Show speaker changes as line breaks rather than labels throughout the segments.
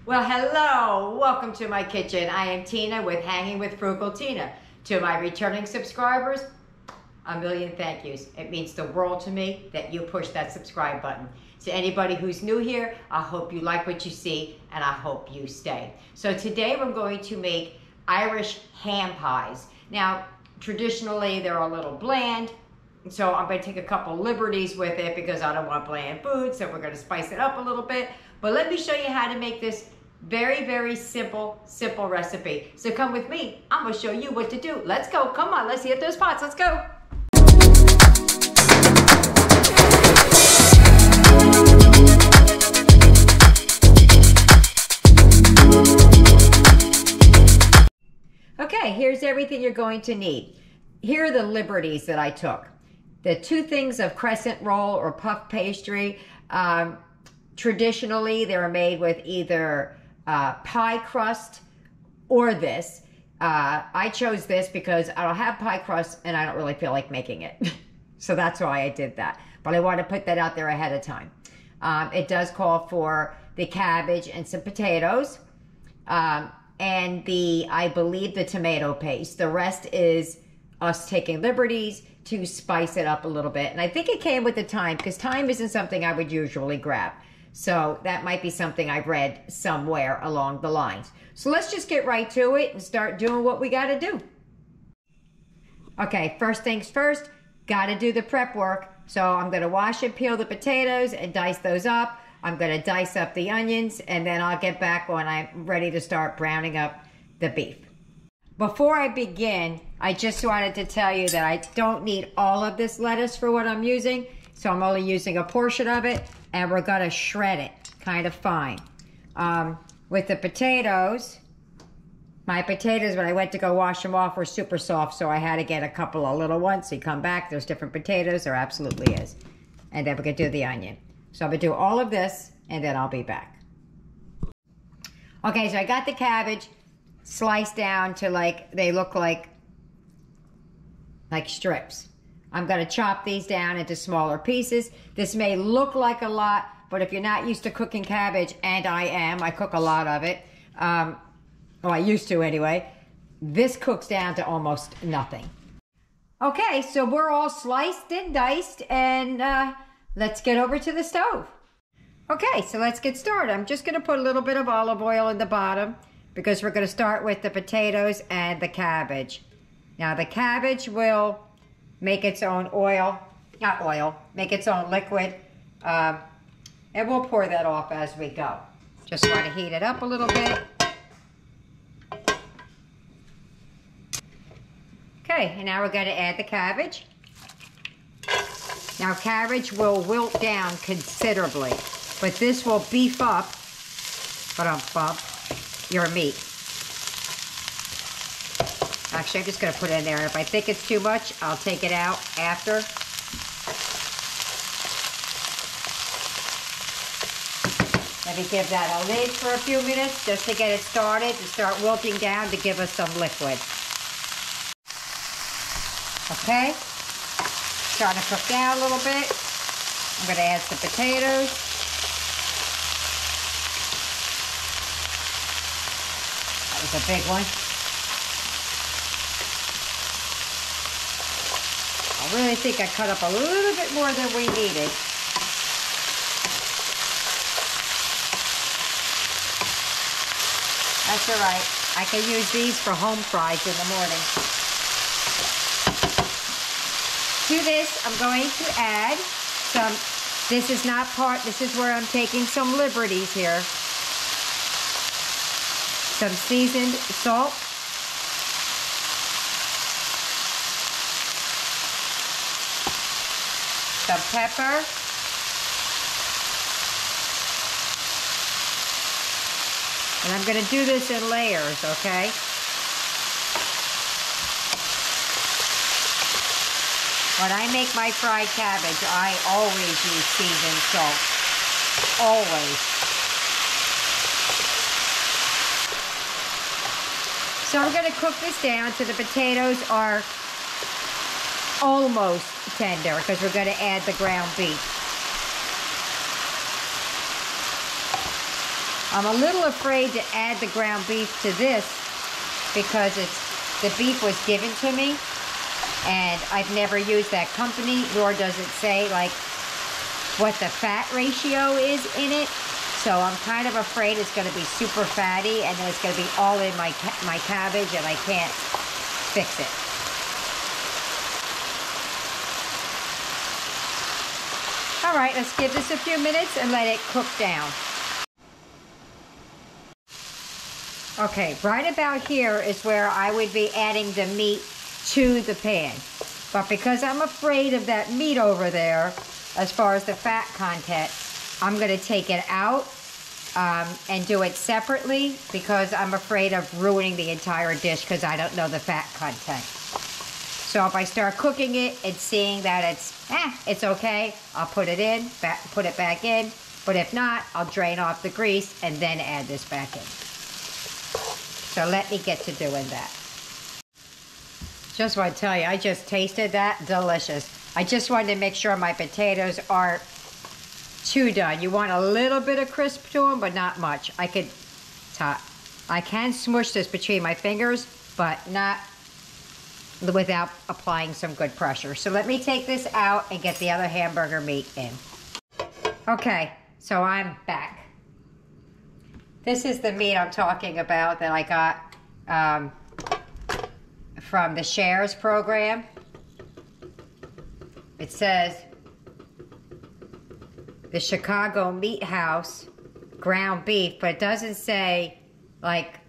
Well, hello, welcome to my kitchen. I am Tina with Hanging with Frugal Tina. To my returning subscribers, a million thank yous. It means the world to me that you push that subscribe button. To anybody who's new here, I hope you like what you see and I hope you stay. So today we're going to make Irish ham pies. Now, traditionally they're a little bland, so I'm going to take a couple liberties with it because I don't want bland food, so we're going to spice it up a little bit. But let me show you how to make this very, very simple recipe. So come with me. I'm going to show you what to do. Let's go. Come on, let's hit those pots. Let's go. Okay, here's everything you're going to need. Here are the liberties that I took. The two things of crescent roll or puff pastry. Traditionally, they're made with either pie crust or this. I chose this because I don't have pie crust and I don't really feel like making it. So that's why I did that. But I want to put that out there ahead of time. It does call for the cabbage and some potatoes. And I believe the tomato paste. The rest is us taking liberties to spice it up a little bit. And I think it came with the thyme because thyme isn't something I would usually grab. So that might be something I read somewhere along the lines. So let's just get right to it and start doing what we got to do. Okay, first things first, got to do the prep work. So I'm going to wash and peel the potatoes and dice those up. I'm going to dice up the onions and then I'll get back when I'm ready to start browning up the beef. Before I begin, I just wanted to tell you that I don't need all of this lettuce for what I'm using. So I'm only using a portion of it. And we're going to shred it kind of fine. With the potatoes, my potatoes, when I went to go wash them off, were super soft, so I had to get a couple of little ones. So you come back, there's different potatoes, there absolutely is. And then we're going to do the onion. So I'm going to do all of this, and then I'll be back. Okay, so I got the cabbage sliced down to they look like strips. I'm going to chop these down into smaller pieces. This may look like a lot, but if you're not used to cooking cabbage, and I cook a lot of it, well, I used to anyway, this cooks down to almost nothing. Okay, so we're all sliced and diced, and let's get over to the stove. Okay, so let's get started. I'm just going to put a little bit of olive oil in the bottom because we're going to start with the potatoes and the cabbage. Now, the cabbage will make its own make its own liquid. And we'll pour that off as we go. Just want to heat it up a little bit. Okay, and now we're going to add the cabbage. Now cabbage will wilt down considerably, but this will beef up your meat. Actually, I'm just going to put it in there. If I think it's too much, I'll take it out after. Let me give that a lid for a few minutes just to get it started, to start wilting down to give us some liquid. Okay, starting to cook down a little bit. I'm going to add some potatoes. That was a big one. I really think I cut up a little bit more than we needed. That's all right. I can use these for home fries in the morning. To this, I'm going to add some, this is where I'm taking some liberties here. Some seasoned salt. Some pepper, and I'm going to do this in layers, okay? When I make my fried cabbage, I always use seasoned salt, always. So I'm going to cook this down so the potatoes are almost tender because we're going to add the ground beef. I'm a little afraid to add the ground beef to this because the beef was given to me and I've never used that company, nor does it say like what the fat ratio is in it. So I'm kind of afraid it's going to be super fatty and then it's going to be all in my cabbage and I can't fix it. All right, let's give this a few minutes and let it cook down. Okay, right about here is where I would be adding the meat to the pan. But because I'm afraid of that meat over there, as far as the fat content, I'm going to take it out and do it separately because I'm afraid of ruining the entire dish because I don't know the fat content. So if I start cooking it and seeing that it's okay, I'll put it in, put it back in. But if not, I'll drain off the grease and then add this back in. So let me get to doing that. Just want to tell you, I just tasted that. Delicious. I just wanted to make sure my potatoes aren't too done. You want a little bit of crisp to them, but not much. I can smush this between my fingers, but not without applying some good pressure. So let me take this out and get the other hamburger meat in. Okay, so I'm back. This is the meat I'm talking about that I got from the Shares program. It says the Chicago Meat House ground beef, but it doesn't say like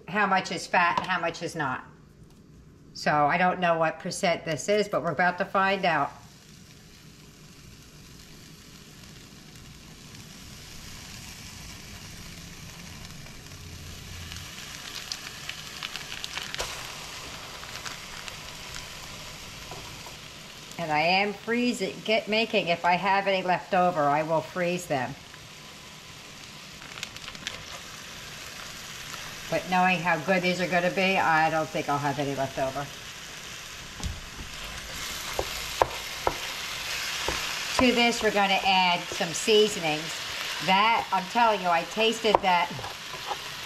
how much is fat and how much is not. So I don't know what percent this is, but we're about to find out. And I am making, if I have any left over, I will freeze them. But knowing how good these are going to be, I don't think I'll have any left over. To this, we're going to add some seasonings. That, I'm telling you, I tasted that.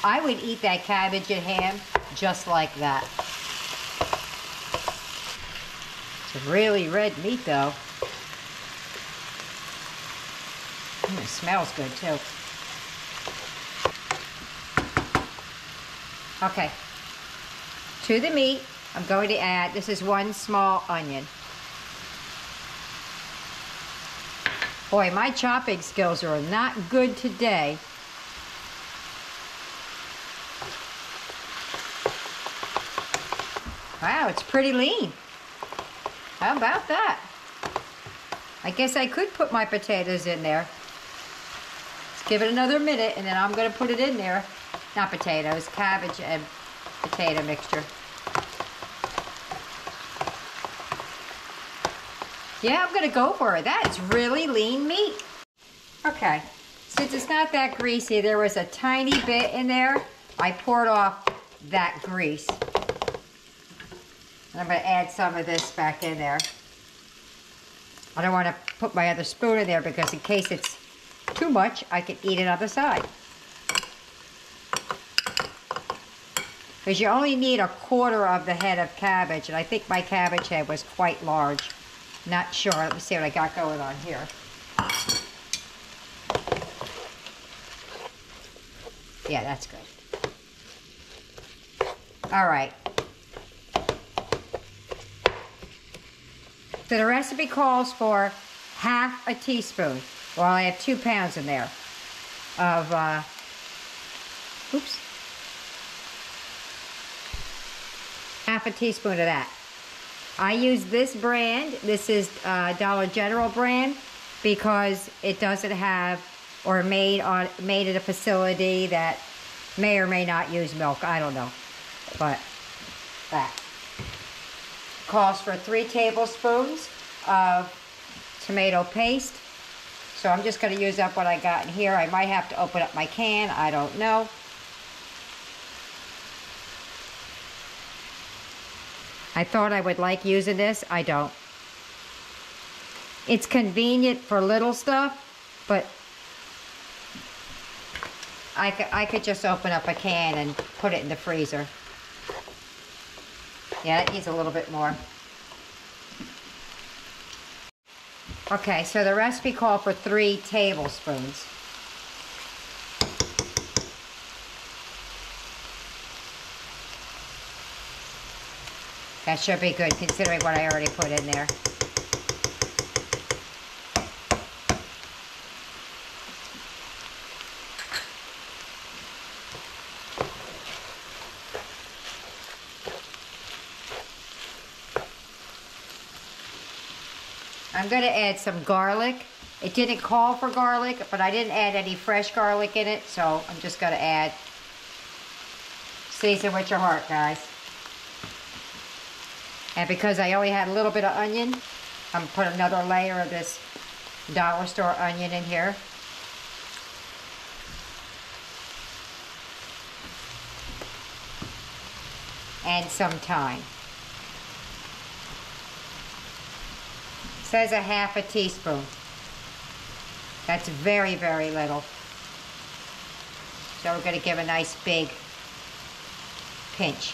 I would eat that cabbage and ham just like that. It's really red meat, though. It smells good, too. Okay, to the meat, I'm going to add, this is 1 small onion. Boy, my chopping skills are not good today. Wow, it's pretty lean. How about that? I guess I could put my potatoes in there. Let's give it another minute and then I'm going to put it in there. Not potatoes, cabbage and potato mixture. Yeah, I'm gonna go for it. That is really lean meat. Okay, since it's not that greasy, there was a tiny bit in there. I poured off that grease. And I'm gonna add some of this back in there. I don't wanna put my other spoon in there because in case it's too much, I can eat it on the side. Because you only need 1/4 of the head of cabbage, and I think my cabbage head was quite large. Not sure. Let me see what I got going on here. Yeah, that's good. All right. So the recipe calls for 1/2 teaspoon. Well, I have 2 pounds in there of, oops. 1/2 teaspoon of that. I use this brand. This is Dollar General brand because it doesn't have, or made at a facility that may or may not use milk. I don't know, but that calls for 3 tablespoons of tomato paste. So I'm just going to use up what I got in here. I might have to open up my can. I don't know. I thought I would like using this. I don't. It's convenient for little stuff, but I could just open up a can and put it in the freezer. Yeah, it needs a little bit more. Okay, so the recipe called for 3 tablespoons. That should be good considering what I already put in there. I'm going to add some garlic. It didn't call for garlic, but I didn't add any fresh garlic in it, so I'm just going to add. Season with your heart, guys. And because I only had a little bit of onion, I'm going to put another layer of this dollar store onion in here. And some thyme. Says a half a teaspoon. That's very, very little. So we're going to give a nice big pinch.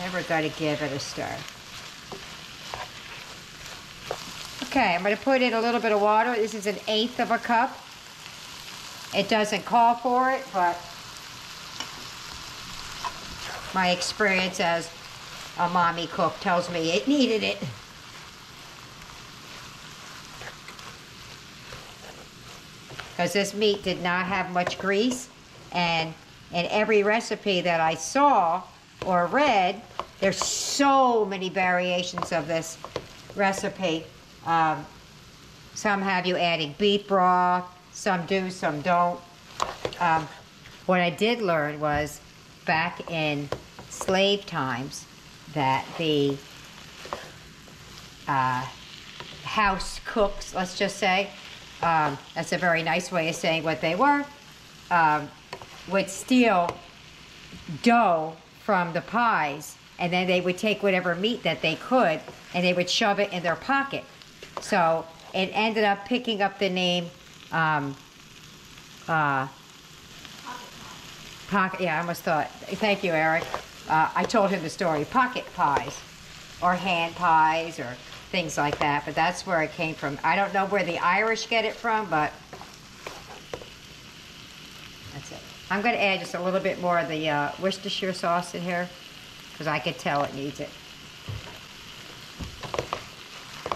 And we're going to give it a stir. Okay, I'm going to put in a little bit of water. This is 1/8 of a cup. It doesn't call for it, but my experience as a mommy cook tells me it needed it. Because this meat did not have much grease, and in every recipe that I saw or read, there's so many variations of this recipe. Some have you adding beef broth, some do, some don't. What I did learn was back in slave times that the house cooks, let's just say, that's a very nice way of saying what they were, would steal dough from the pies, and then they would take whatever meat that they could and they would shove it in their pocket. So it ended up picking up the name pocket, yeah, I almost thought, thank you, Eric. I told him the story, pocket pies, or hand pies, or things like that, but that's where it came from. I don't know where the Irish get it from, but that's it. I'm going to add just a little bit more of the Worcestershire sauce in here, because I could tell it needs it.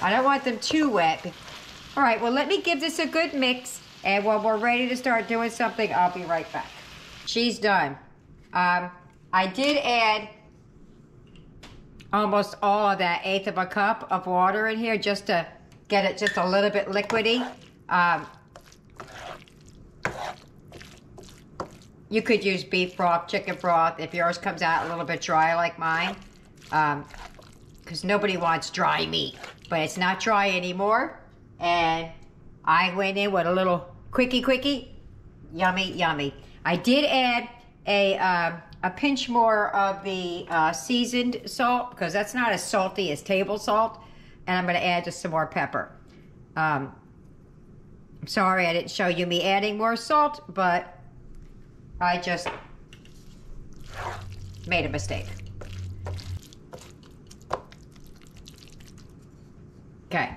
I don't want them too wet. All right, well, let me give this a good mix, and when we're ready to start doing something, I'll be right back. She's done. I did add almost all of that 1/8 of a cup of water in here just to get it just a little bit liquidy. You could use beef broth, chicken broth, if yours comes out a little bit dry like mine, because nobody wants dry meat, but it's not dry anymore. And I went in with a little quickie, yummy, yummy. I did add a pinch more of the seasoned salt, because that's not as salty as table salt, and I'm going to add just some more pepper. I'm sorry I didn't show you me adding more salt, but I just made a mistake. Okay,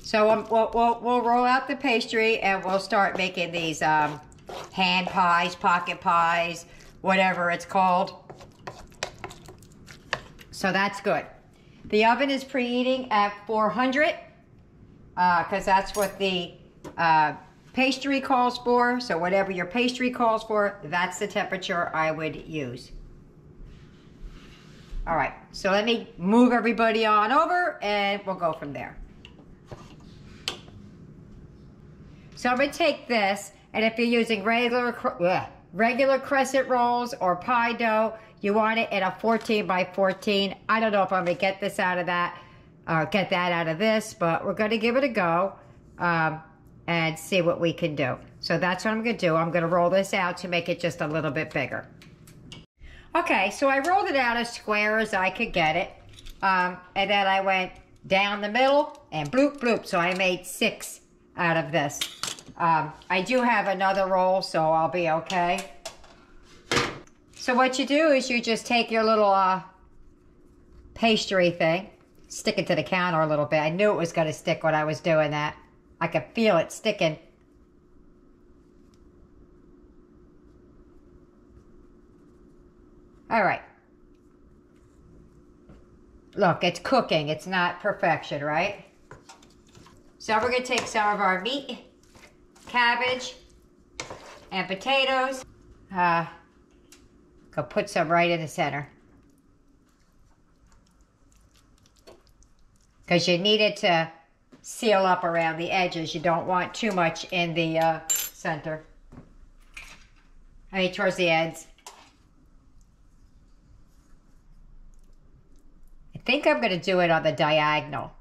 so we'll roll out the pastry and we'll start making these hand pies, pocket pies, whatever it's called. So that's good. The oven is preheating at 400 because that's what the pastry calls for. So whatever your pastry calls for, that's the temperature I would use. All right, so let me move everybody on over and we'll go from there. So I'm going to take this, and if you're using regular crescent rolls or pie dough, you want it in a 14 by 14. I don't know if I'm going to get this out of that, or get that out of this, but we're going to give it a go and see what we can do. So that's what I'm going to do. I'm going to roll this out to make it just a little bit bigger. Okay, so I rolled it out as square as I could get it, and then I went down the middle, and bloop, bloop. So I made 6 out of this. I do have another roll, so I'll be okay. So what you do is you just take your little pastry thing, stick it to the counter a little bit. I knew it was going to stick when I was doing that. I could feel it sticking. All right. Look, it's cooking. It's not perfection, right? So we're going to take some of our meat, cabbage, and potatoes. Go put some right in the center. Because you need it to seal up around the edges. You don't want too much in the center. I mean, towards the ends. I think I'm going to do it on the diagonal.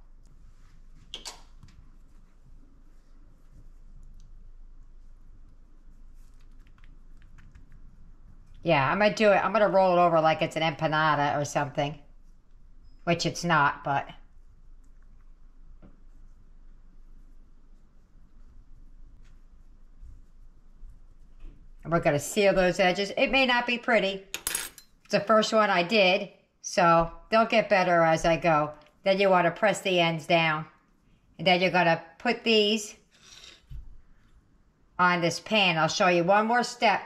Yeah, I'm going to do it. I'm going to roll it over like it's an empanada or something. Which it's not, but... And we're going to seal those edges. It may not be pretty. It's the first one I did, so they'll get better as I go. Then you want to press the ends down. And then you're going to put these on this pan. I'll show you one more step,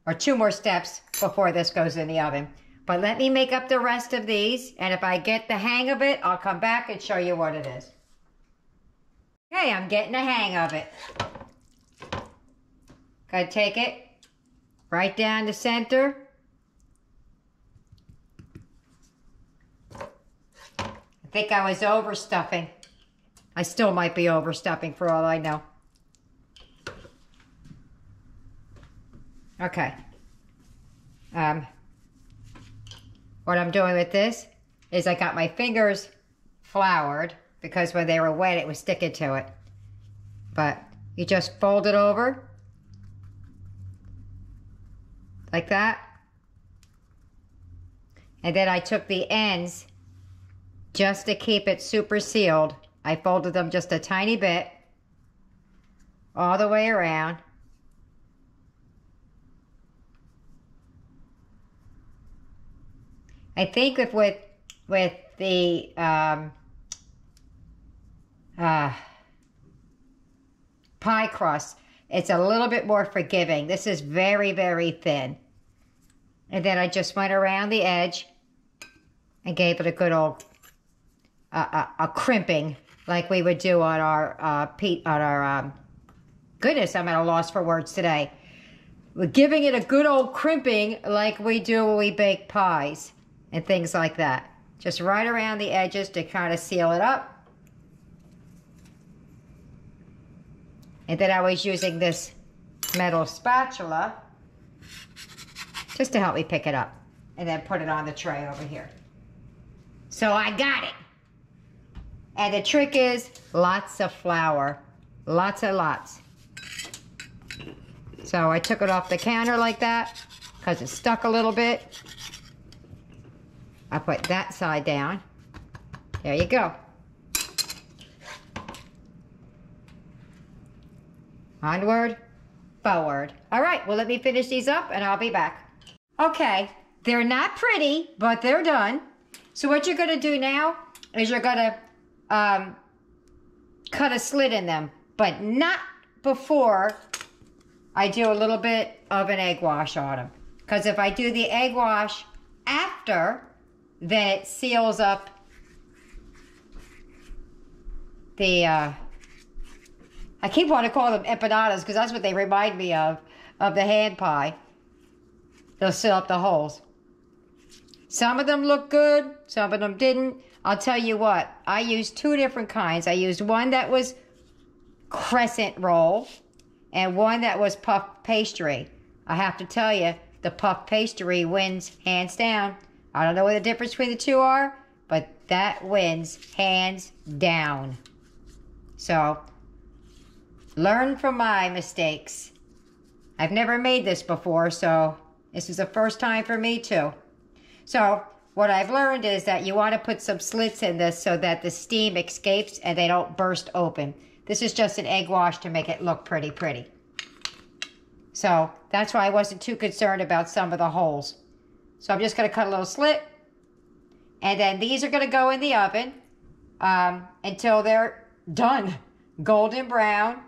or 2 more steps before this goes in the oven. But let me make up the rest of these, and if I get the hang of it, I'll come back and show you what it is. Okay, I'm getting the hang of it. Gotta take it right down the center. I think I was overstuffing. I still might be overstuffing for all I know. Okay. What I'm doing with this is I got my fingers floured because when they were wet it was sticking to it. But you just fold it over like that. And then I took the ends just to keep it super sealed. I folded them just a tiny bit all the way around. I think with the pie crust, it's a little bit more forgiving. This is very, very thin. And then I just went around the edge and gave it a good old a crimping like we would do on our goodness, I'm at a loss for words today. We're giving it a good old crimping like we do when we bake pies and things like that. Just right around the edges to kind of seal it up. And then I was using this metal spatula just to help me pick it up. And then put it on the tray over here. So I got it. And the trick is lots of flour. Lots and lots. So I took it off the counter like that because it stuck a little bit. I put that side down. There you go. Onward, forward. All right, well, let me finish these up and I'll be back. Okay, they're not pretty, but they're done. So what you're gonna do now is you're gonna cut a slit in them, but not before I do a little bit of an egg wash on them. Because if I do the egg wash after, then it seals up the, I keep wanting to call them empanadas because that's what they remind me of the hand pie. They'll seal up the holes. Some of them look good, some of them didn't. I'll tell you what, I used 2 different kinds. I used one that was crescent roll and one that was puff pastry. I have to tell you, the puff pastry wins hands down. I don't know what the difference between the 2 are, but that wins hands down. So, learn from my mistakes. I've never made this before, so this is the first time for me too. So, what I've learned is that you want to put some slits in this so that the steam escapes and they don't burst open. This is just an egg wash to make it look pretty. So that's why I wasn't too concerned about some of the holes. So I'm just going to cut a little slit. And then these are going to go in the oven until they're done. Golden brown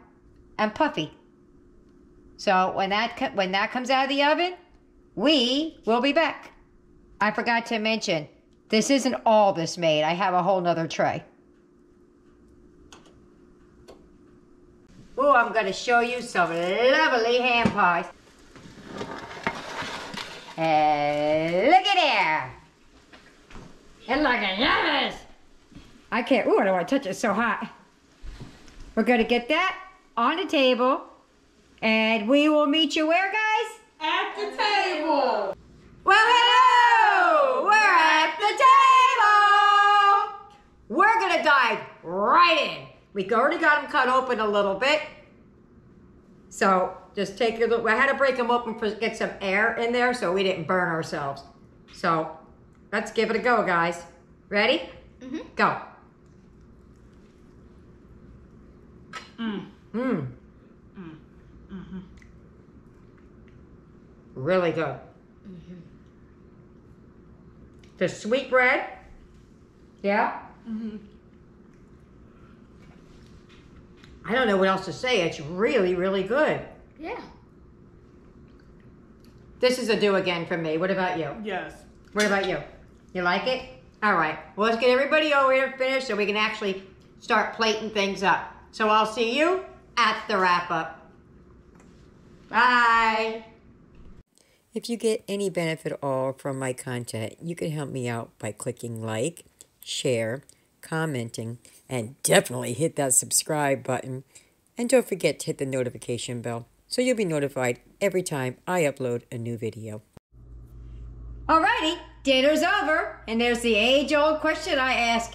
and puffy. So when that comes out of the oven, we will be back. I forgot to mention, this isn't all this made. I have a whole nother tray. Oh, I'm going to show you some lovely ham pies. And look at there. It looking yummy. I can't, ooh, I don't want to touch it, so hot. We're going to get that on the table. And we will meet you where, guys?
At the table.
Well, hello! We're at the table! We're going to dive right in. We already got them cut open a little bit. So just take your look. I had to break them open to get some air in there so we didn't burn ourselves. So let's give it a go, guys. Ready? Mm-hmm. Go. Mm. Mm. Mm. Mm-hmm. Really good. Mm-hmm. The sweet bread. Yeah? Mm-hmm. I don't know what else to say. It's really, really good.
Yeah.
This is a do again for me. What about you?
Yes.
What about you? You like it? All right. Well, let's get everybody over here finished so we can actually start plating things up. So I'll see you at the wrap-up. Bye. If you get any benefit at all from my content, you can help me out by clicking like, share, commenting, and definitely hit that subscribe button. And don't forget to hit the notification bell so you'll be notified every time I upload a new video. Alrighty, dinner's over, and there's the age-old question I ask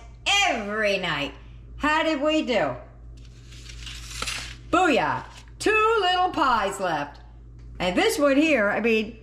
every night. How did we do? Booyah! 2 little pies left. And this one here, I mean,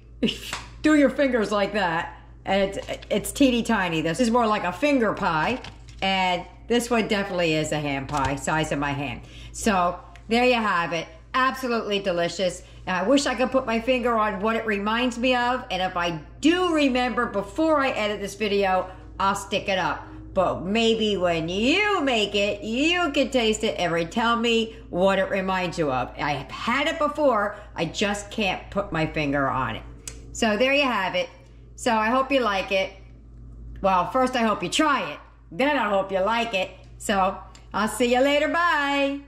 do your fingers like that, and it's teeny tiny. This is more like a finger pie, and this one definitely is a ham pie, size of my hand. So there you have it. Absolutely delicious. And I wish I could put my finger on what it reminds me of, and if I do remember before I edit this video, I'll stick it up. But maybe when you make it, you can taste it and tell me what it reminds you of. I have had it before, I just can't put my finger on it. So there you have it. So I hope you like it. Well, first I hope you try it. Then I hope you like it. So I'll see you later. Bye.